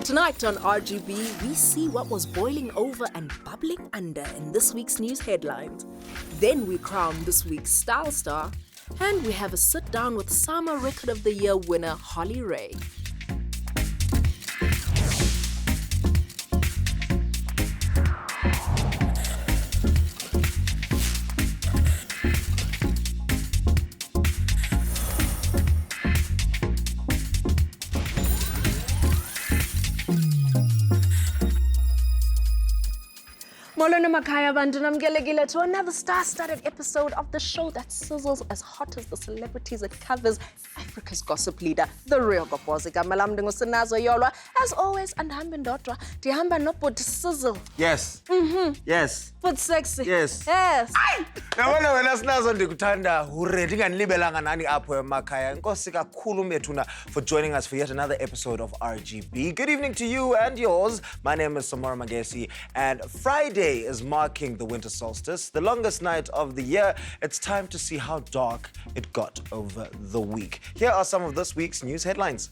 Tonight on RGB, we see what was boiling over and bubbling under in this week's news headlines. Then we crown this week's Style Star, and we have a sit-down with Summer Record of the Year winner Holly Ray. Molona Makaya Bandunamgelegile to another star-studded episode of the show that sizzles as hot as the celebrities it covers, Africa's gossip leader, the real Goboza. Yolwa. As always, Andihamba Ndodwa, Ndihamba nobut sizzle. Yes. Yes. But sexy. Yes. Yes. Yabona wena sinazo ndikuthanda hure ndinganilibelanga nani apho emakhaya. Nkosi kakhulu methuna for joining us for yet another episode of RGB. Good evening to you and yours. My name is Samora Magesi, and Friday is marking the winter solstice, the longest night of the year. It's time to see how dark it got over the week. Here are some of this week's news headlines.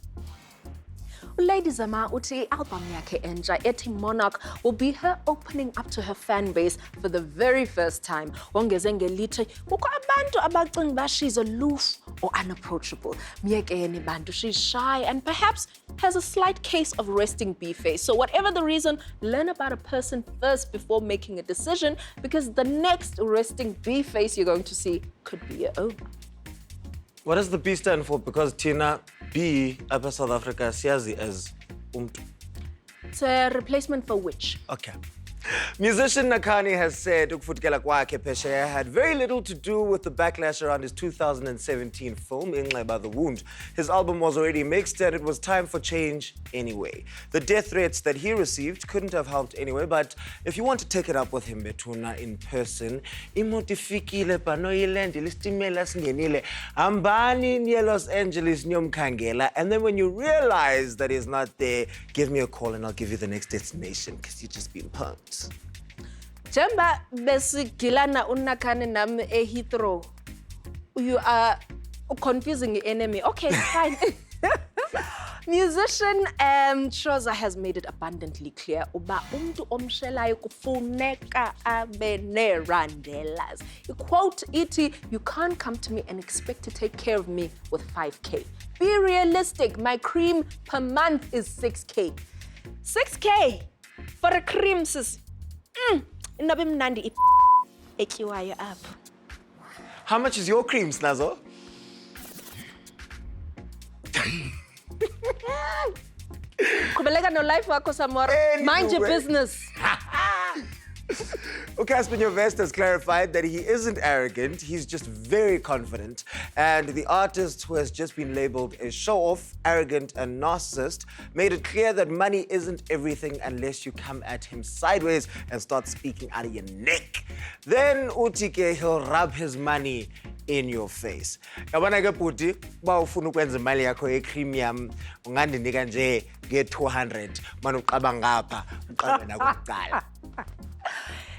Lady Zama uti album yakhe entsha ethi Monarch will be her opening up to her fan base for the very first time. Wongeze ngelithi kukho abantu abacinga ba she's aloof or unapproachable. Myekeni bantu, she's shy and perhaps has a slight case of resting bee face. So whatever the reason, learn about a person first before making a decision, because the next resting bee face you're going to see could be your own. What does the B stand for? Because Tina, B, upper South Africa, siyazi as umtu. It's a replacement for which? Okay. Musician Nakani has said ukufutikela kwakhe phesheya had very little to do with the backlash around his 2017 film, Inxeba the Wound. His album was already mixed and it was time for change anyway. The death threats that he received couldn't have helped anyway, but if you want to take it up with him, Betuna, in person, imotifikile panoyilend ilistimela singenile, ambani near Los Angeles nyomkangela, and then when you realize that he's not there, give me a call and I'll give you the next destination, because you've just been punked. Jemba besigilana uNakane nami Heathrow. You are confusing the enemy. Okay, fine. Musician Shoza has made it abundantly clear uba umntu omshelayo kufuneka abe nerandelas. Quote iti, you can't come to me and expect to take care of me with 5K. Be realistic. My cream per month is 6K. 6K for a cream, sis. Inabe mnandi etyiwayo apho. How much is your cream, Snazo? Qhubeleka no life wakho Samora. Mind your business. Casper Nyovest has clarified that he isn't arrogant, he's just very confident. And the artist who has just been labeled a show-off, arrogant, and narcissist made it clear that money isn't everything unless you come at him sideways and start speaking out of your neck. Then Utike, he'll rub his money in your face. Yabona ke bhuti, ba ufuna ukwenza imali yakho ecream yam, ungandinika nje nge-200, mana uqaba ngapha, uqabe nakuqala.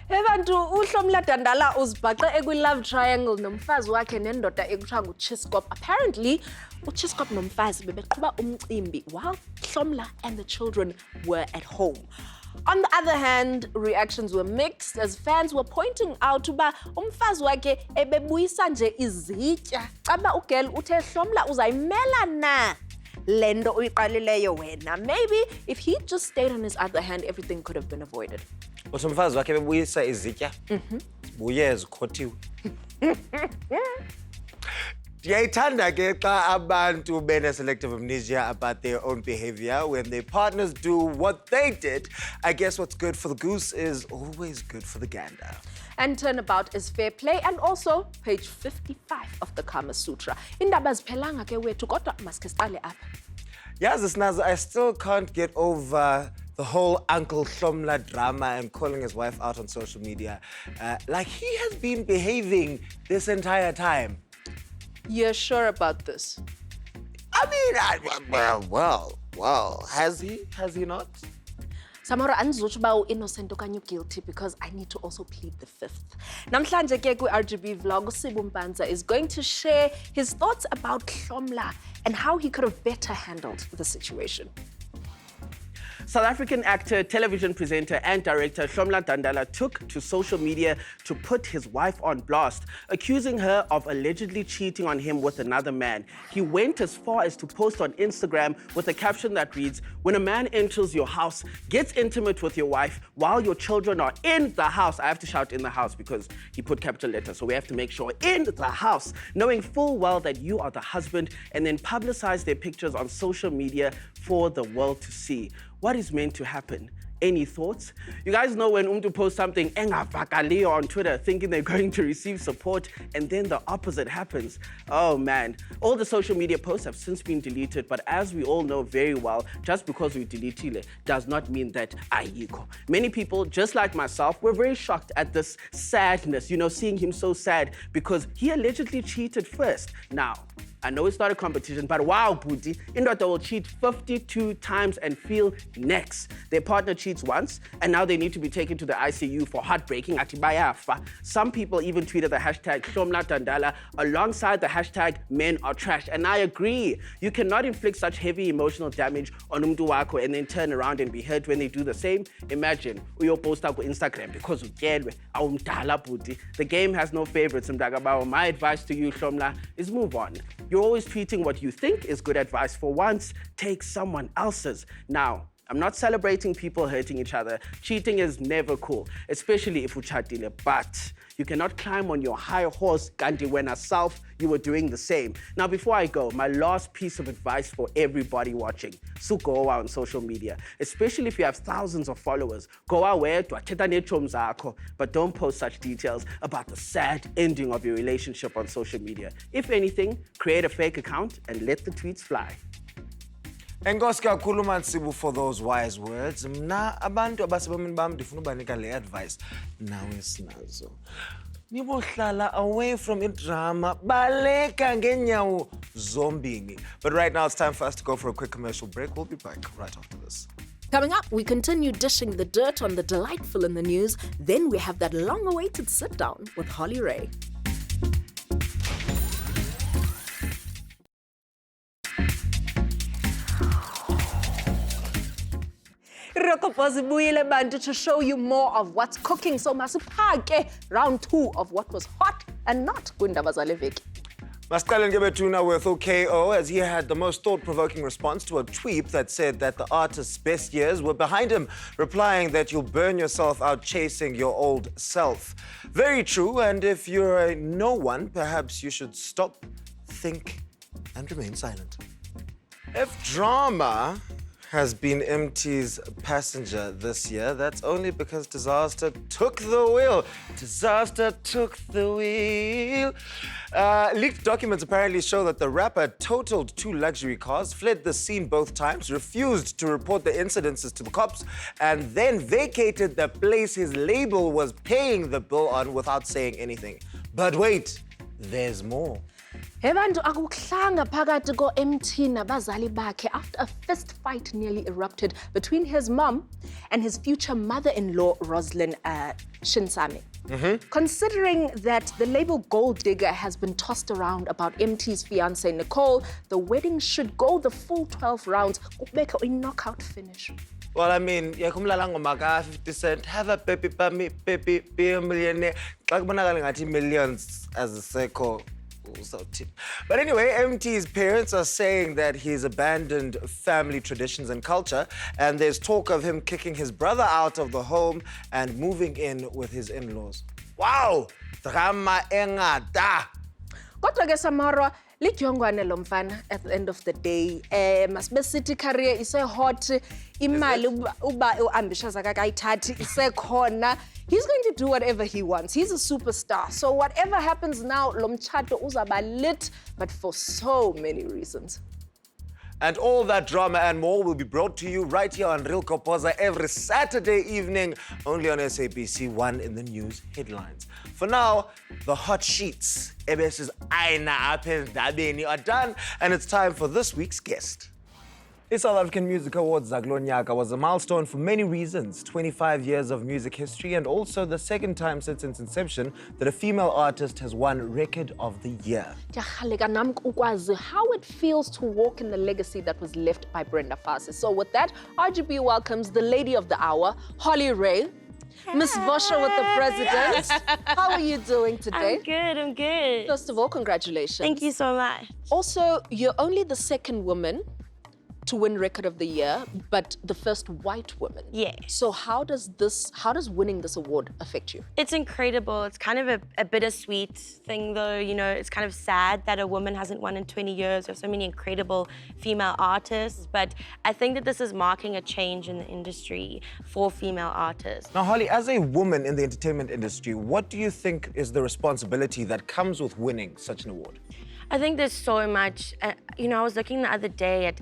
Ebantu uHlomla Dandala uzibhaqe ekwi-love triangle nomfazi wakhe nendoda ekuthiwa nguChiskop. Apparently, uChiskop nomfazi bebeqhuba umcimbi while Hlomla and the children were at home. On the other hand, reactions were mixed as fans were pointing out uba umfazi wakhe ebebuyisa nje izitya. Caba ugirl uthe Hlomla uzayimela na lendo uyiqalileyo wena. Maybe if he just stayed on his other hand, everything could have been avoided. Uthi umfazi wakhe bebuyisa izitya. Buye zikhothiwe. Ndiyayithanda ke xa abantu bene-selective amnesia about their own behavior. When their partners do what they did, I guess what's good for the goose is always good for the gander. And turnabout is fair play, and also page 55 of the Kama Sutra. Indaba ziphelanga ke wethu kodwa maske siqale apha. Yazi Snazo, I still can't get over the whole Uncle Hlomla drama and calling his wife out on social media. Like he has been behaving this entire time. You're sure about this? I mean, well, has he? Has he not? Samora andizotsho uba innocent okanye guilty because I need to also plead the fifth. Namhlanje ke kwi-RGB vlog, uSibu Mpanza is going to share his thoughts about Hlomla and how he could have better handled the situation. South African actor, television presenter, and director Shomla Dandala took to social media to put his wife on blast, accusing her of allegedly cheating on him with another man. He went as far as to post on Instagram with a caption that reads, "When a man enters your house, gets intimate with your wife while your children are in the house," I have to shout "in the house" because he put capital letters, so we have to make sure "in the house," knowing full well that you are the husband, and then publicize their pictures on social media for the world to see. What is meant to happen? Any thoughts? You guys know when Umtu posts something engavakaliyo on Twitter thinking they're going to receive support, and then the opposite happens. Oh man, all the social media posts have since been deleted, but as we all know very well, just because we deleted it does not mean that ayiko. Many people, just like myself, were very shocked at this sadness, seeing him so sad because he allegedly cheated first. Now, I know it's not a competition, but wow, Booty, indoda will cheat 52 times and feel next. Their partner cheats once, and now they need to be taken to the ICU for heartbreaking atibayafa. Some people even tweeted the hashtag Shomla Dandala alongside the hashtag men are trash, and I agree. You cannot inflict such heavy emotional damage on umntu wakho and then turn around and be hurt when they do the same. Imagine, uyoposta on Instagram because utyelwe awumdala Booty. The game has no favorites, mdagabawo. My advice to you, Shomla, is move on. You're always tweeting what you think is good advice. For once, take someone else's. Now, I'm not celebrating people hurting each other. Cheating is never cool, especially if uchatile. But you cannot climb on your high horse, kanti when yourself, you were doing the same. Now, before I go, my last piece of advice for everybody watching. Go out on social media, especially if you have thousands of followers. Go out where but don't post such details about the sad ending of your relationship on social media. If anything, create a fake account and let the tweets fly. Enkosi kakhulu Mansibu for those wise words. Mna abantu abasebomini bam ndifuna ubanika le advice nawe sinazo. Nibohlala away from drama, baleka ngenyawo zombini. But right now it's time for us to go for a quick commercial break. We'll be back right after this. Coming up, we continue dishing the dirt on the delightful in the news. Then we have that long-awaited sit-down with Holly Ray. Goboza ibuyile bantu to show you more of what's cooking. So masiphake round 2 of what was hot and not kwindaba zale veki. Masiqale ngebethuna with OKO as he had the most thought-provoking response to a tweet that said that the artist's best years were behind him, replying that you'll burn yourself out chasing your old self. Very true, and if you're a no one, perhaps you should stop, think, and remain silent. If drama has been MT's passenger this year, that's only because disaster took the wheel. Disaster took the wheel. Leaked documents apparently show that the rapper totaled 2 luxury cars, fled the scene both times, refused to report the incidences to the cops, and then vacated the place his label was paying the bill on without saying anything. But wait, there's more. Hebantu akuhlanga phakathi ko-MT nabazali bakhe after a fist fight nearly erupted between his mom and his future mother-in-law, Rosalind Shinsame. Considering that the label Gold Digger has been tossed around about MT's fiancée, Nicole, the wedding should go the full 12 rounds, kubeka a knockout finish. Well, I mean, yakumlala ngoma ka 50 Cent, have a baby, be a millionaire. Xa kubonakala ngathi millions as a circle. But anyway, MT's parents are saying that he's abandoned family traditions and culture, and there's talk of him kicking his brother out of the home and moving in with his in-laws. Wow! Drama engata! Kodwa ke Samara, lidyongwane lo mfana at the end of the day. Masibe city career ise hot, imali uba ambitious akakayithathi isekhona. He's going to do whatever he wants. He's a superstar. So whatever happens now, lo mtshato uzaba lit, but for so many reasons. And all that drama and more will be brought to you right here on Real Goboza every Saturday evening, only on SABC 1 in the news headlines. For now, the hot sheets, EBS's Aina Apendabeni are done, and it's time for this week's guest. The South African Music Awards Zakulo Nyaka was a milestone for many reasons. 25 years of music history and also the second time since its inception that a female artist has won Record of the Year. Ndiyagaleka nam ukwazi how it feels to walk in the legacy that was left by Brenda Fassie. So with that, RGB welcomes the lady of the hour, Holly Ray. Miss Vosha with the president. How are you doing today? I'm good. First of all, congratulations. Thank you so much. Also, you're only the second woman to win Record of the Year, but the first white woman. Yeah. So how does winning this award affect you? It's incredible. It's kind of a bittersweet thing though, you know, it's kind of sad that a woman hasn't won in 20 years. There's so many incredible female artists, but I think that this is marking a change in the industry for female artists. Now, Holly, as a woman in the entertainment industry, what do you think is the responsibility that comes with winning such an award? I think there's so much, you know, I was looking the other day at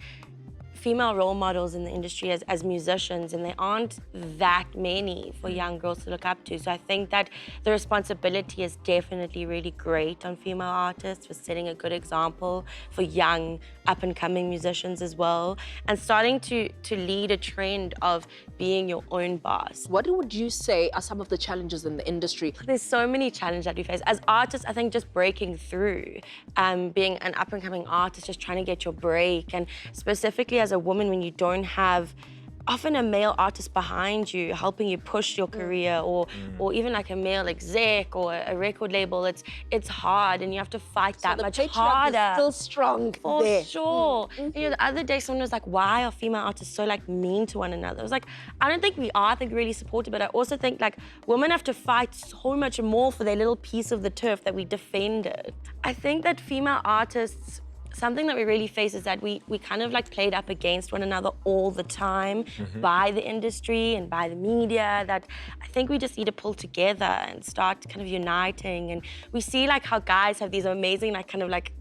female role models in the industry as musicians, and there aren't that many for young girls to look up to. So I think that the responsibility is definitely really great on female artists for setting a good example for young up-and-coming musicians as well, and starting to lead a trend of being your own boss. What would you say are some of the challenges in the industry? There's so many challenges that we face. As artists, I think just breaking through, being an up-and-coming artist, just trying to get your break, and specifically as a woman when you don't have often a male artist behind you helping you push your career, or even like a male exec or a record label, it's hard and you have to fight that much harder. Is still strong for there. sure. You know, the other day someone was like, why are female artists so like mean to one another? I was like, I don't think we are. I think we're really supportive, but I also think like women have to fight so much more for their little piece of the turf that we defended. I think that female artists, something that we really face is that we kind of like played up against one another all the time by the industry and by the media, that I think we just need to pull together and start kind of uniting. And we see like how guys have these amazing like kind of like,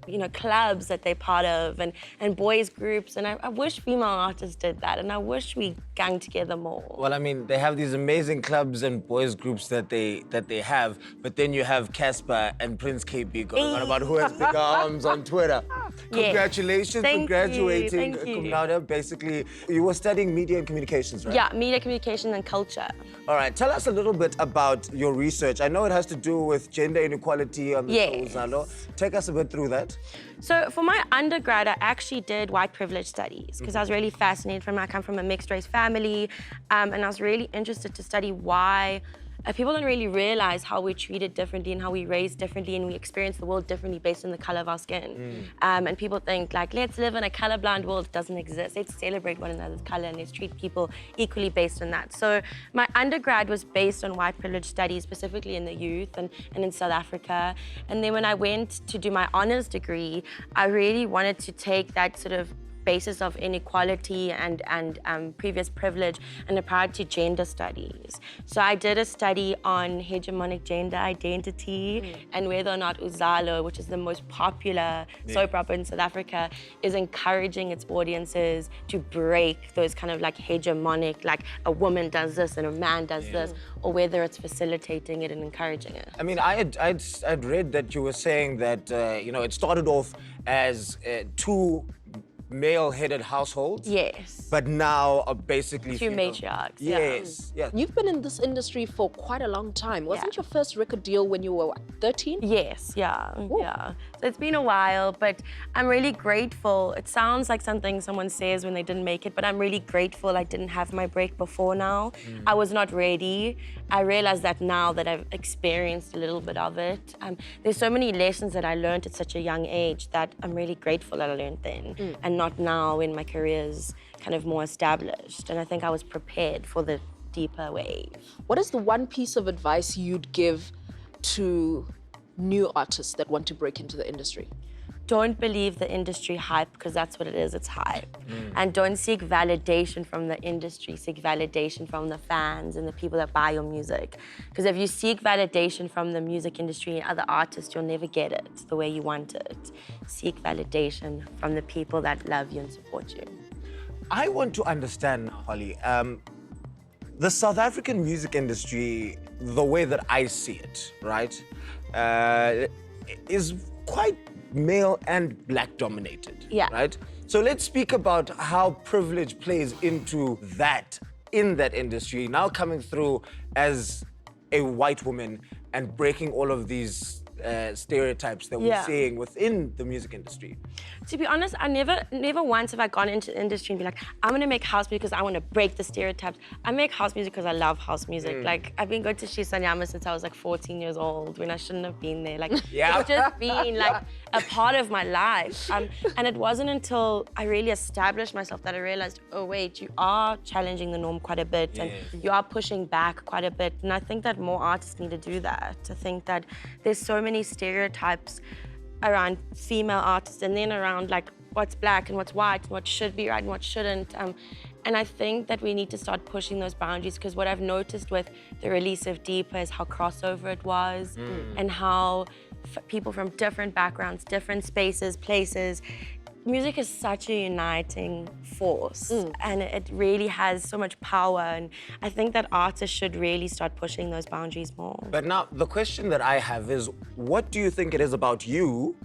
you know, clubs that they're part of, and boys groups, and I wish female artists did that, and I wish we gang together more. Well, I mean, they have these amazing clubs and boys groups that they have, but then you have Casper and Prince KB going on about who has bigger arms on Twitter. Yeah. Congratulations for graduating Thank you. cum laude. Basically, you were studying media and communications, right? Yeah, media, communication, and culture. All right, tell us a little bit about your research. I know it has to do with gender inequality on the Yes. show, Zalo. Take us a bit through that. So for my undergrad, I actually did white privilege studies because I was really fascinated I come from a mixed race family, and I was really interested to study why people don't really realize how we're treated differently and how we raised differently and we experience the world differently based on the color of our skin. And people think like, let's live in a colorblind world. It doesn't exist. Let's celebrate one another's color and let's treat people equally based on that. So my undergrad was based on white privilege studies, specifically in the youth and in South Africa. And then when I went to do my honors degree, I really wanted to take that sort of basis of inequality and previous privilege and apply it to gender studies. So I did a study on hegemonic gender identity and whether or not Uzalo, which is the most popular soap opera in South Africa, is encouraging its audiences to break those kind of like hegemonic, like a woman does this and a man does this, or whether it's facilitating it and encouraging it. I mean, I'd read that you were saying that, you know, it started off as two male-headed households. Yes. But now are basically Two female. matriarchs. Yes. Yeah. You've been in this industry for quite a long time. Wasn't your first record deal when you were, what, 13? Yes, yeah. So it's been a while, but I'm really grateful. It sounds like something someone says when they didn't make it, but I'm really grateful I didn't have my break before now. I was not ready. I realize that now that I've experienced a little bit of it. There's so many lessons that I learned at such a young age that I'm really grateful that I learned then, and not now when my career is kind of more established. And I think I was prepared for the deeper wave. What is the one piece of advice you'd give to new artists that want to break into the industry? Don't believe the industry hype, because that's what it is, it's hype. And don't seek validation from the industry, seek validation from the fans and the people that buy your music. Because if you seek validation from the music industry and other artists, you'll never get it the way you want it. Seek validation from the people that love you and support you. I want to understand, Holly, the South African music industry, the way that I see it, right, is quite male and black dominated, Yeah. right? So let's speak about how privilege plays into that, in that industry. Now coming through as a white woman and breaking all of these stereotypes that we're seeing within the music industry. To be honest, I never once have I gone into the industry and be like, I'm gonna make house music because I want to break the stereotypes. I make house music because I love house music. Like, I've been going to Shisanyama since I was like 14 years old when I shouldn't have been there. Like, it's just been like a part of my life. And it wasn't until I really established myself that I realized, oh wait, you are challenging the norm quite a bit and you are pushing back quite a bit. And I think that more artists need to do that. I think that there's so many stereotypes around female artists and then around like what's black and what's white and what should be right and what shouldn't. And I think that we need to start pushing those boundaries, because what I've noticed with the release of Deeper is how crossover it was and how people from different backgrounds, different spaces, places, music is such a uniting force and it really has so much power, and I think that artists should really start pushing those boundaries more. But now the question that I have is, what do you think it is about you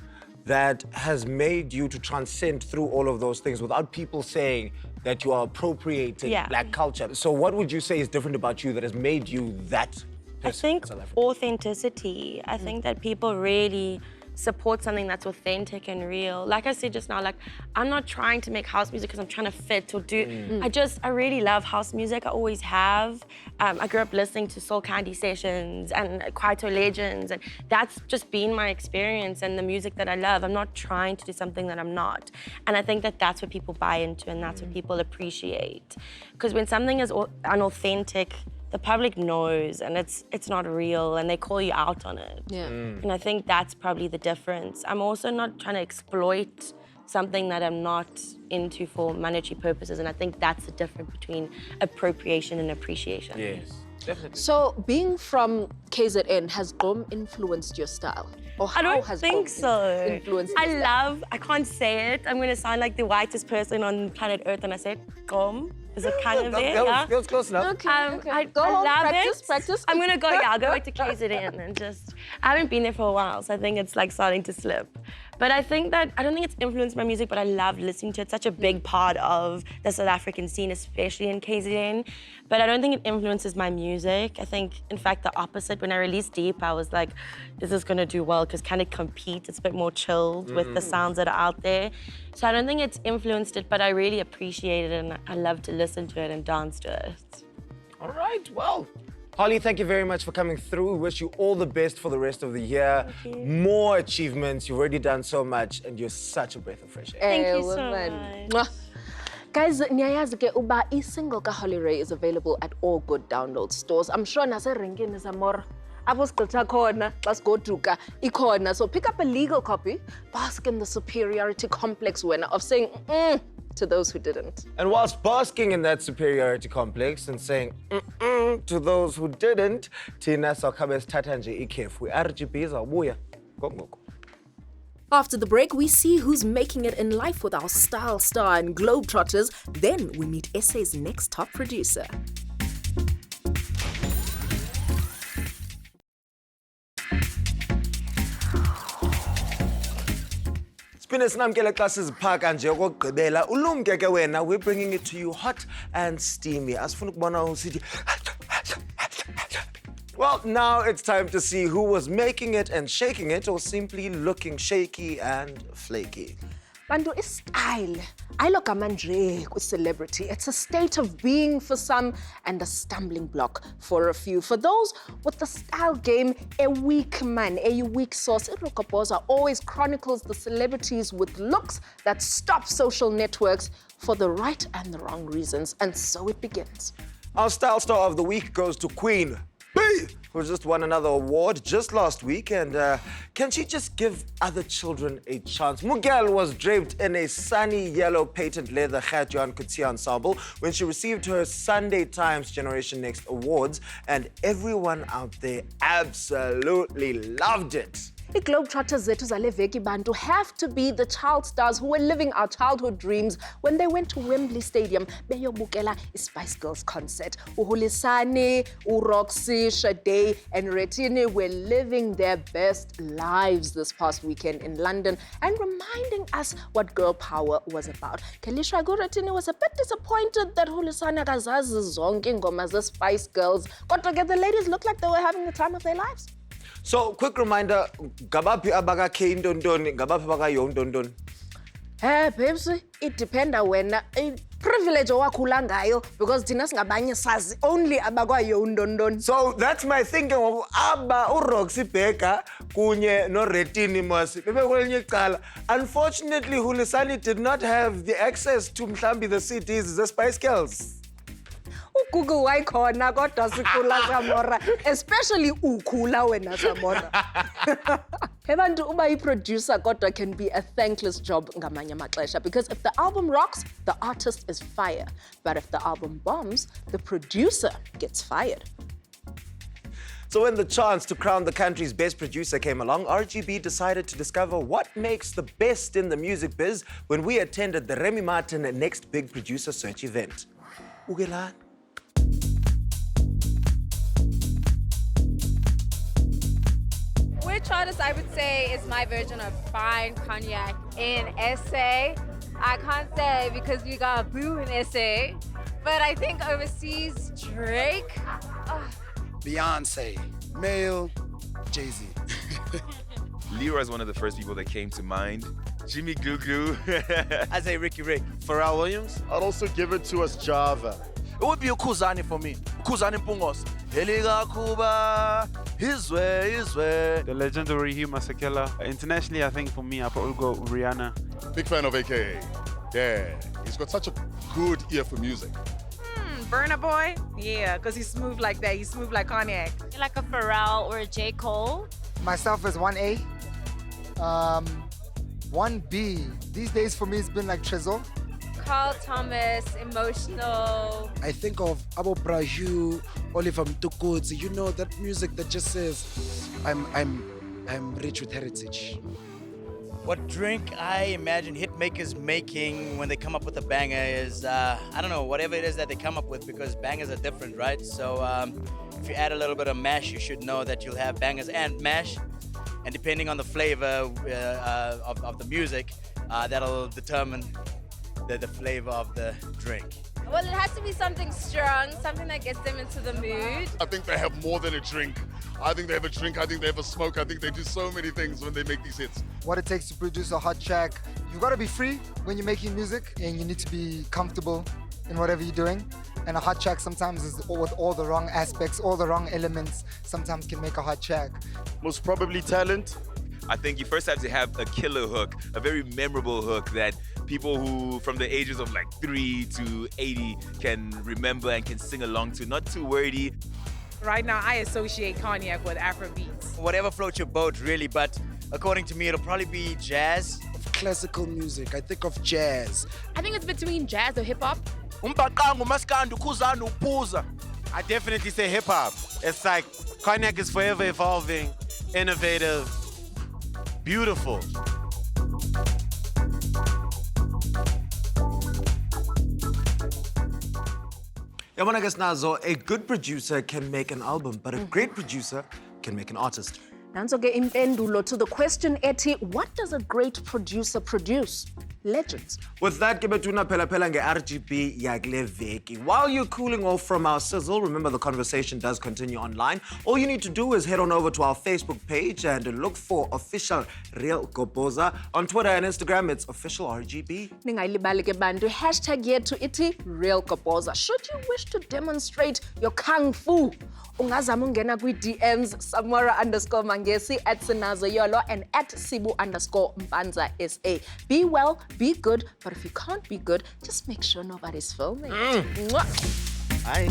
that has made you to transcend through all of those things without people saying that you are appropriating black culture? So what would you say is different about you that has made you that person? I think authenticity. I think that people really support something that's authentic and real. Like I said just now, like, I'm not trying to make house music because I'm trying to fit or do. I really love house music. I always have. I grew up listening to Soul Candy sessions and Kwaito Legends, and that's just been my experience and the music that I love. I'm not trying to do something that I'm not. And I think that that's what people buy into and that's what people appreciate. Because when something is unauthentic, the public knows and it's not real and they call you out on it. And I think that's probably the difference. I'm also not trying to exploit something that I'm not into for monetary purposes, and I think that's the difference between appropriation and appreciation. Yes, definitely. So being from KZN, has Gom influenced your style? Or how I don't has think Gom so. influenced your style? I can't say it. I'm gonna sound like the whitest person on planet Earth, and I said Gom. Is it kind of there? That was close enough. Okay, I home, love practice. it. I'm gonna go, I'll go back to KZN and just, I haven't been there for a while, so I think it's like starting to slip. But I don't think it's influenced my music, but I love listening to it. It's such a big part of the South African scene, especially in KZN. But I don't think it influences my music. I think, in fact, the opposite. When I released Deep, I was like, is this gonna do well? Because can it compete? It's a bit more chilled with the sounds that are out there. So I don't think it's influenced it, but I really appreciate it and I love to listen to it and dance to it. All right, well, Holly, thank you very much for coming through. We wish you all the best for the rest of the year. More achievements. You've already done so much and you're such a breath of fresh air. Thank you so woman. much. Guys, niyayazi ke uba i-single ka Holly Ray is available at all good download stores. I'm sure naserenkini zamor aposigqitha khona xa sigoduka ikhona. So pick up a legal copy, bask in the superiority complex winner of saying to those who didn't. And whilst basking in that superiority complex and saying to those who didn't, Tina sawukhabe sithatha nje ikhefu. RGB izawubuya ngoku. After the break, we see who's making it in life with our style star and Globetrotters. Then we meet SA's next top producer. Sinamkele xa siziphaka nje okokugqibela ulumke ke wena, we're bringing it to you hot and steamy. Asifuna ukubona usithi. Well, now it's time to see who was making it and shaking it, or simply looking shaky and flaky. Bantu, is style. Ayilogama nje ku-celebrity. It's a state of being for some and a stumbling block for a few. For those with the style game, a weak source, Goboza always chronicles the celebrities with looks that stop social networks for the right and the wrong reasons. And so it begins. Our style star of the week goes to Queen Bee, who just won another award just last week. And can she just give other children a chance? Mugel was draped in a sunny yellow patent leather Khatjohan Kutsia ensemble when she received her Sunday Times Generation Next Awards, and everyone out there absolutely loved it. I-Globetrotters zethu zale veki bantu have to be the child stars who were living our childhood dreams when they went to Wembley Stadium beyobukela i-Spice Girls concert. Uhulisani, uRoxy, Sade, and Retini were living their best lives this past weekend in London and reminding us what girl power was about. Kelisha Retini was a bit disappointed that Hulisani akazazi zonke ingoma ze-Spice Girls, but the ladies looked like they were having the time of their lives. So, quick reminder, gabapi abaga ke indondoni, gabapi abaga yo indondoni? Babes, it depends when privilege owakhula ngayo because thina singabanye sazi only abakwayo undondoni. So that's my thinking of Abba uRoxy Baker kunye no Retini Mosi. Unfortunately, Hulisani did not have the access to mhlambi the CDs, the Spice Girls. Google wayikhona kodwa sikhula Samora, especially ukhula wena Samora. Hebantu uba i-producer kodwa can be a thankless job ngamanye amaxesha because if the album rocks, the artist is fired. But if the album bombs, the producer gets fired. So when the chance to crown the country's best producer came along, RGB decided to discover what makes the best in the music biz when we attended the Remy Martin Next Big Producer Search event. Ugelan. Which artist I would say is my version of fine cognac in SA? I can't say because we got Boo in SA, but I think overseas, Drake. Beyonce, male, Jay-Z. Leroy is one of the first people that came to mind. Jimmy Glue Glue. I say Ricky Rick. Pharrell Williams. I'd also give it to us Java. It would be a Kuzani for me. Kuzani Pungos. Heliga Kuba. His way. The legendary Hugh Masekela. Internationally, I think for me, I'll probably go Rihanna. Big fan of AKA. Yeah, he's got such a good ear for music. Burna Boy? Yeah, because he's smooth like that. He's smooth like cognac. Like a Pharrell or a J. Cole. Myself is 1A. 1B. These days for me, it's been like Trezor. Carl Thomas, Emotional. I think of Abo Braju, Oliver Mtukudzi, you know, that music that just says, I'm rich with heritage. What drink I imagine hit makers making when they come up with a banger is, I don't know, whatever it is that they come up with, because bangers are different, right? So if you add a little bit of mash, you should know that you'll have bangers and mash. And depending on the flavor of the music, that'll determine the flavor of the drink. Well, it has to be something strong, something that gets them into the mood. I think they have more than a drink. I think they have a drink, I think they have a smoke, I think they do so many things when they make these hits. What it takes to produce a hot track. You've got to be free when you're making music and you need to be comfortable in whatever you're doing. And a hot track sometimes is with all the wrong aspects, all the wrong elements, sometimes can make a hot track. Most probably talent. I think you first have to have a killer hook, a very memorable hook that people who from the ages of like 3 to 80 can remember and can sing along to, not too wordy. Right now, I associate cognac with Afrobeats. Whatever floats your boat, really, but according to me, it'll probably be jazz. Of classical music, I think of jazz. I think it's between jazz or hip-hop. I definitely say hip-hop. It's like cognac is forever evolving, innovative, beautiful. Yabona ke sinazo, a good producer can make an album, but a great producer can make an artist. Nanso ke impendulo to the question ethi, what does a great producer produce? Legends. With that, ke betuna phela nge RGB yakule veki. While you're cooling off from our sizzle, remember the conversation does continue online. All you need to do is head on over to our Facebook page and look for official Real Goboza. On Twitter and Instagram, it's official RGB. Ningayilibali ke bantu, hashtag yethu iti Real Goboza. Should you wish to demonstrate your kung fu, ungazama ungena kwi-DMs Samora_Mangesi @Sinazo and @Sibu_Mpanza SA. Be well, be good, but if you can't be good, just make sure nobody's filming. Bye.